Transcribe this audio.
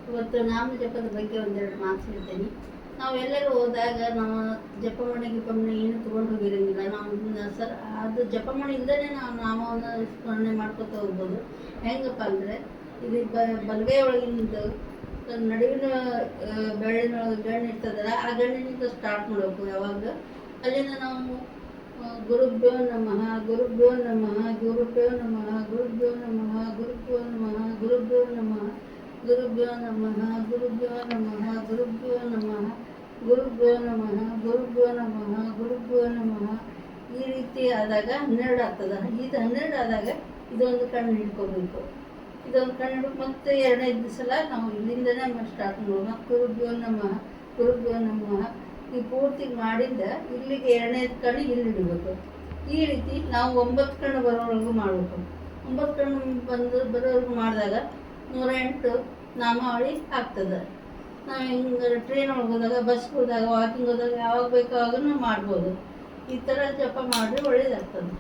ಇವತ್ತು ನಾಮ ಜಪದ ಬಗ್ಗೆ ಒಂದೆರಡು ಮಾತು ಹೇಳ್ತೀನಿ. ನಾವು ಎಲ್ಲರೂ ಹೋದಾಗ ನಾವು ಜಪಮಣಿ ಗಿಪಮಣಿ ಏನು ತೊಗೊಂಡು ಹೋಗಿರೋಂಗಿಲ್ಲ. ನಾವು ಅದು ಜಪಮಣಿ ಇಲ್ಲದೇ ನಾವು ನಾಮವನ್ನು ಸ್ಮರಣೆ ಮಾಡ್ಕೊತ ಹೋಗ್ಬೋದು. ಹೆಂಗಪ್ಪ ಅಂದರೆ, ಇದು ಬಲಗೈ ಒಳಗಿನಿಂದ ನಡುವಿನ ಬೆಳ್ಳಿನ ಗಣ್ಣು ಇರ್ತದಲ್ಲ, ಆ ಗಣ್ಣಿನಿಂದ ಸ್ಟಾರ್ಟ್ ಮಾಡಬೇಕು. ಯಾವಾಗ ಅಲ್ಲಿಂದ ನಾವು ಗುರುಭ್ಯೋ ನಮಃ ಗುರುಭ್ಯೋ ನಮಃ ಗುರುಭ್ಯೋ ನಮಃ ಗುರುಭ್ಯೋ ನಮಃ ಗುರುಭ್ಯೋ ನಮಃ ಗುರುಭ್ಯೋ ನಮಃ ಗುರುಭ್ಯೋ ನಮಃ ಗುರುಭ್ಯೋ ನಮಃ ಗುರುಭ್ಯೋ ನಮಃ ಗುರುಭ್ಯೋ ನಮಃ ಗುರುಭ್ಯೋ ನಮಃ ಗುರುಭ್ಯೋ ನಮಃ ಈ ರೀತಿ ಆದಾಗ 12 ಆಗ್ತದೆ. ಇದು 12 ಆದಾಗ ಇದೊಂದು ಕಣ್ಣು ಹಿಡ್ಕೋಬೇಕು. ಇದೊಂದು ಕಣ್ಣು ಹಿಡ್ಕೊಂಡು ಮತ್ತೆ 2-5 ಸಲ ನಾವು ಇಲ್ಲಿಂದನೇ ಸ್ಟಾರ್ಟ್ ಮಾಡೋದು. ಮತ್ತು ಗುರುಭ್ಯೋ ನಮಃ ಗುರುಭ್ಯೋ ನಮಃ ಈ ಪೂರ್ತಿ ಮಾಡಿಂದ ಇಲ್ಲಿಗೆ 2ನೇ ಕಣ್ಣು ಇಲ್ಲಿ ಹಿಡಬೇಕು. ಈ ರೀತಿ ನಾವು 9 ಕಣ್ಣು ಬರೋವರೆಗೂ ಮಾಡಬೇಕು. 9 ಕಣ್ಣು ಬರೋವರೆಗೂ ಮಾಡಿದಾಗ 108 ನಾಮಾವಳಿ ಆಗ್ತದೆ. ನಾವು ಹಿಂಗೆ ಟ್ರೈನ್ ಒಳಗೆ ಹೋದಾಗ, ಬಸ್ಗೆ ಹೋದಾಗ, ವಾಕಿಂಗ್ ಹೋದಾಗ ಯಾವಾಗ ಬೇಕು ಆವಾಗ ನಾವು ಮಾಡ್ಬೋದು. ಈ ಥರ ಜಪ ಮಾಡಿದ್ರೆ ಒಳ್ಳೇದಾಗ್ತದೆ.